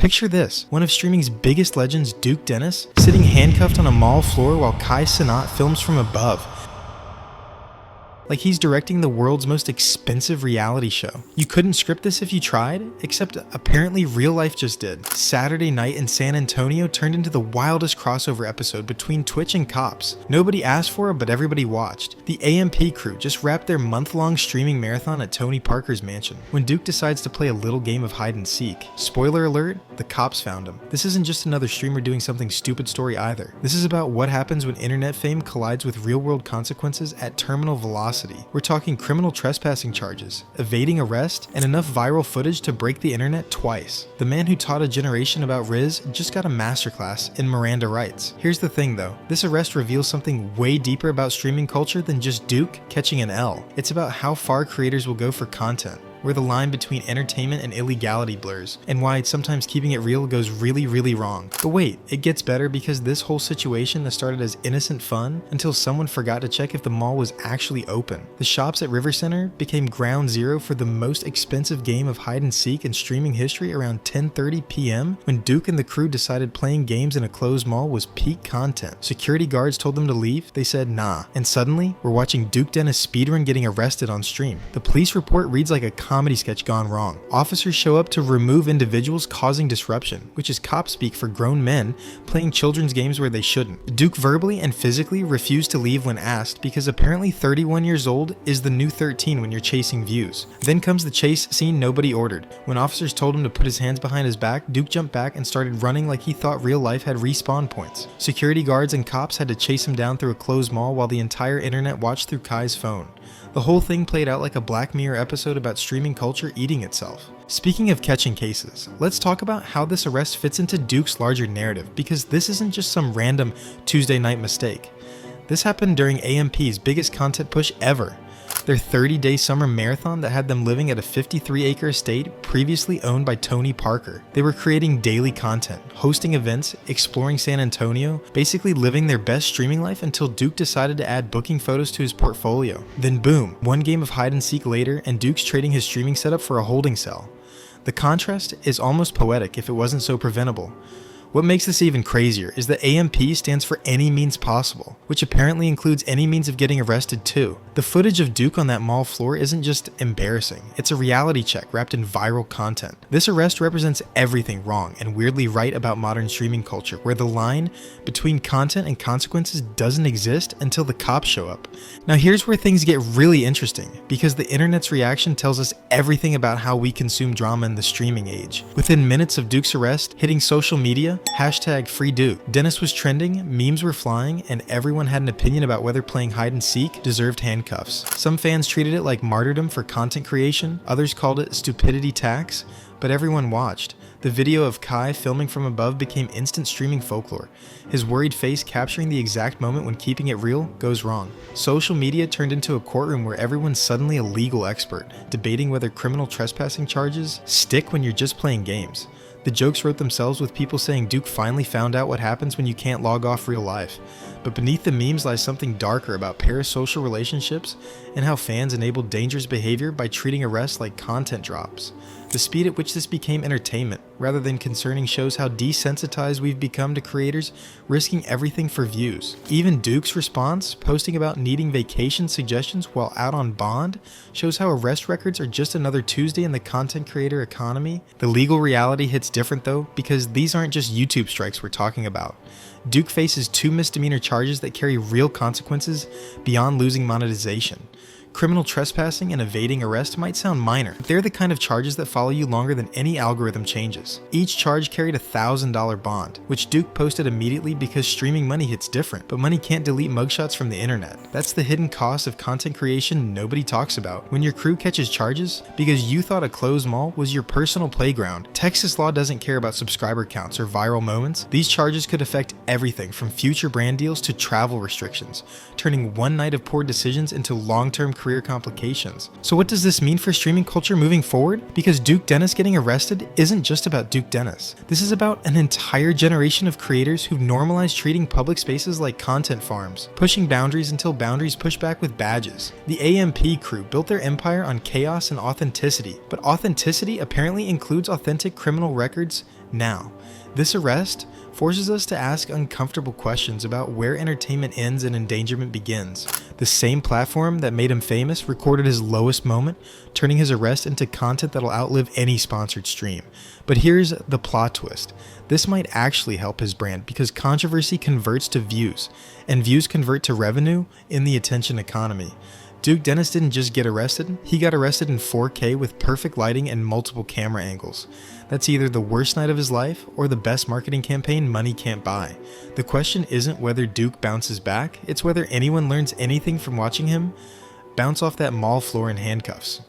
Picture this, one of streaming's biggest legends, Duke Dennis, sitting handcuffed on a mall floor while Kai Cenat films from above. Like he's directing the world's most expensive reality show. You couldn't script this if you tried, except apparently real life just did. Saturday night in San Antonio turned into the wildest crossover episode between Twitch and cops. Nobody asked for it, but everybody watched. The AMP crew just wrapped their month-long streaming marathon at Tony Parker's mansion, when Duke decides to play a little game of hide and seek. Spoiler alert, the cops found him. This isn't just another streamer doing something stupid story either. This is about what happens when internet fame collides with real-world consequences at terminal velocity. We're talking criminal trespassing charges, evading arrest, and enough viral footage to break the internet twice. The man who taught a generation about Riz just got a masterclass in Miranda rights. Here's the thing though, this arrest reveals something way deeper about streaming culture than just Duke catching an L. It's about how far creators will go for content, where the line between entertainment and illegality blurs, and why sometimes keeping it real goes really wrong. But wait, it gets better because this whole situation that started as innocent fun until someone forgot to check if the mall was actually open. The shops at River Center became ground zero for the most expensive game of hide and seek in streaming history around 10:30 p.m. when Duke and the crew decided playing games in a closed mall was peak content. Security guards told them to leave, they said nah, and suddenly we're watching Duke Dennis speedrun getting arrested on stream. The police report reads like a comedy sketch gone wrong. Officers show up to remove individuals causing disruption, which is cop speak for grown men playing children's games where they shouldn't. Duke verbally and physically refused to leave when asked because apparently 31 years old is the new 13 when you're chasing views. Then comes the chase scene nobody ordered. When officers told him to put his hands behind his back, Duke jumped back and started running like he thought real life had respawn points. Security guards and cops had to chase him down through a closed mall while the entire internet watched through Kai's phone. The whole thing played out like a Black Mirror episode about streaming culture eating itself. Speaking of catching cases, let's talk about how this arrest fits into Duke's larger narrative, because this isn't just some random Tuesday night mistake. This happened during AMP's biggest content push ever. Their 30-day summer marathon that had them living at a 53-acre estate previously owned by Tony Parker. They were creating daily content, hosting events, exploring San Antonio, basically living their best streaming life until Duke decided to add booking photos to his portfolio. Then boom, one game of hide and seek later and Duke's trading his streaming setup for a holding cell. The contrast is almost poetic if it wasn't so preventable. What makes this even crazier is that AMP stands for any means possible, which apparently includes any means of getting arrested too. The footage of Duke on that mall floor isn't just embarrassing, it's a reality check wrapped in viral content. This arrest represents everything wrong and weirdly right about modern streaming culture, where the line between content and consequences doesn't exist until the cops show up. Now here's where things get really interesting, because the internet's reaction tells us everything about how we consume drama in the streaming age. Within minutes of Duke's arrest, hitting social media, #FreeDuke. Dennis was trending, memes were flying, and everyone had an opinion about whether playing hide and seek deserved handcuffs. Some fans treated it like martyrdom for content creation, others called it stupidity tax, but everyone watched. The video of Kai filming from above became instant streaming folklore, his worried face capturing the exact moment when keeping it real goes wrong. Social media turned into a courtroom where everyone's suddenly a legal expert, debating whether criminal trespassing charges stick when you're just playing games. The jokes wrote themselves with people saying Duke finally found out what happens when you can't log off real life. But beneath the memes lies something darker about parasocial relationships and how fans enabled dangerous behavior by treating arrests like content drops. The speed at which this became entertainment, rather than concerning, shows how desensitized we've become to creators risking everything for views. Even Duke's response, posting about needing vacation suggestions while out on bond, shows how arrest records are just another Tuesday in the content creator economy. The legal reality hits different though, because these aren't just YouTube strikes we're talking about. Duke faces 2 misdemeanor charges that carry real consequences beyond losing monetization. Criminal trespassing and evading arrest might sound minor, but they're the kind of charges that follow you longer than any algorithm changes. Each charge carried a $1,000 bond, which Duke posted immediately because streaming money hits different, but money can't delete mugshots from the internet. That's the hidden cost of content creation nobody talks about. When your crew catches charges because you thought a closed mall was your personal playground, Texas law doesn't care about subscriber counts or viral moments. These charges could affect everything from future brand deals to travel restrictions, turning one night of poor decisions into long-term career complications. So what does this mean for streaming culture moving forward? Because Duke Dennis getting arrested isn't just about Duke Dennis. This is about an entire generation of creators who've normalized treating public spaces like content farms, pushing boundaries until boundaries push back with badges. The AMP crew built their empire on chaos and authenticity, but authenticity apparently includes authentic criminal records Now, this arrest forces us to ask uncomfortable questions about where entertainment ends and endangerment begins. The same platform that made him famous recorded his lowest moment, turning his arrest into content that'll outlive any sponsored stream. But here's the plot twist. This might actually help his brand because controversy converts to views, and views convert to revenue in the attention economy. Duke Dennis didn't just get arrested, he got arrested in 4K with perfect lighting and multiple camera angles. That's either the worst night of his life or the best marketing campaign money can't buy. The question isn't whether Duke bounces back, it's whether anyone learns anything from watching him bounce off that mall floor in handcuffs.